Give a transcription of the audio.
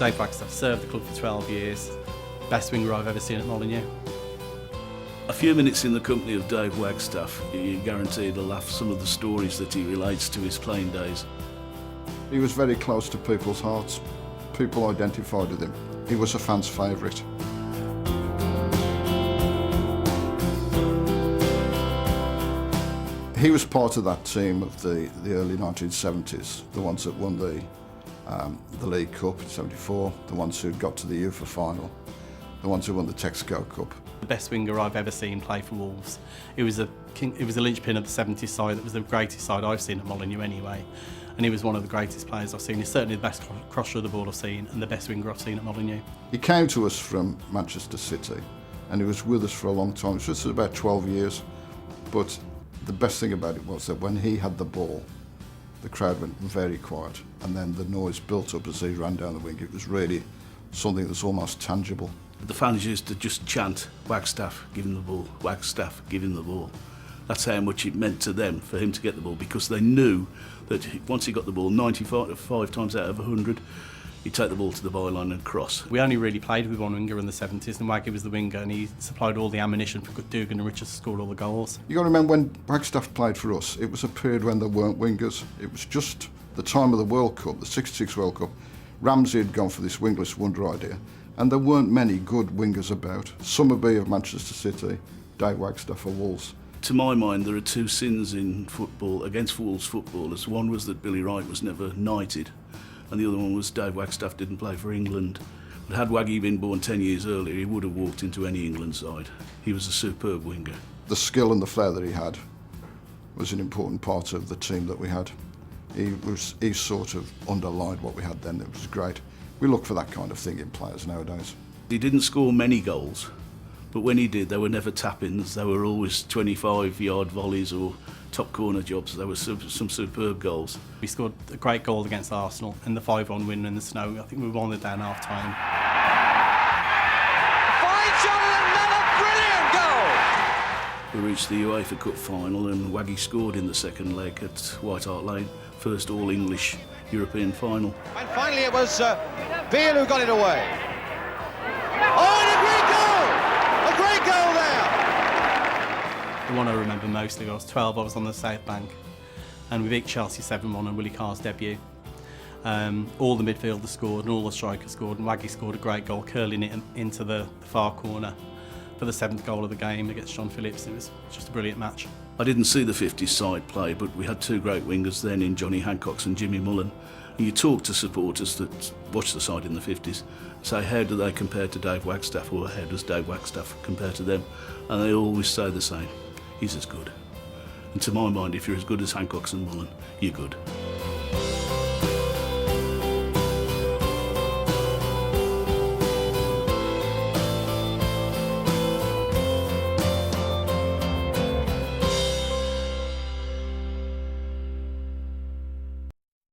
Dave Wagstaff served the club for 12 years. Best winger I've ever seen at Molinuex. A few minutes in the company of Dave Wagstaff, you're guaranteed to laugh some of the stories that he relates to his playing days. He was very close to people's hearts. People identified with him. He was a fan's favourite. He was part of that team of the early 1970s, the ones that won the League Cup in '74, the ones who got to the UEFA final, the ones who won the Texaco Cup. The best winger I've ever seen play for Wolves. It was a linchpin of the 70s side. It was the greatest side I've seen at Molinuex anyway. And he was one of the greatest players I've seen. He's certainly the best crosser of the ball I've seen and the best winger I've seen at Molinuex. He came to us from Manchester City and he was with us for a long time. It was about 12 years. But the best thing about it was that when he had the ball, the crowd went very quiet and then the noise built up as he ran down the wing. It was really something that's almost tangible. The fans used to just chant, Wagstaff, give him the ball, Wagstaff, give him the ball. That's how much it meant to them for him to get the ball, because they knew that once he got the ball, 95 times out of 100, he'd take the ball to the byline and cross. We only really played with one winger in the 70s, and Waggy was the winger, and he supplied all the ammunition for Dugan and Richards to score all the goals. You got to remember when Wagstaff played for us, it was a period when there weren't wingers. It was just the time of the World Cup, the '66 World Cup. Ramsey had gone for this wingless wonder idea, and there weren't many good wingers about. Summerby of Manchester City, Dave Wagstaff of Wolves. To my mind, there are two sins in football against Wolves footballers. One was that Billy Wright was never knighted, and the other one was Dave Wagstaff didn't play for England. But had Waggy been born 10 years earlier, he would have walked into any England side. He was a superb winger. The skill and the flair that he had was an important part of the team that we had. He sort of underlined what we had then. It was great. We look for that kind of thing in players nowadays. He didn't score many goals, but when he did, they were never tap-ins. They were always 25-yard volleys or top corner jobs. There were some superb goals. We scored a great goal against Arsenal in the 5-1 win in the snow. I think we won it down half-time. Fine shot and another brilliant goal! We reached the UEFA Cup final and Waggy scored in the second leg at White Hart Lane. First all-English European final. And finally it was Beale who got it away. Oh, and a great goal! A great goal there! The one I remember mostly, I was 12, I was on the South Bank, and we beat Chelsea 7-1 on Willie Carr's debut. All the midfielders scored and all the strikers scored, and Waggy scored a great goal, curling it into the far corner for the 7th goal of the game against John Phillips. It was just a brilliant match. I didn't see the 50s side play, but we had two great wingers then in Johnny Hancox and Jimmy Mullen. And you talk to supporters that watch the side in the 50s, say how do they compare to Dave Wagstaff, or how does Dave Wagstaff compare to them? And they always say the same, he's as good. And to my mind, if you're as good as Hancox and Mullen, you're good.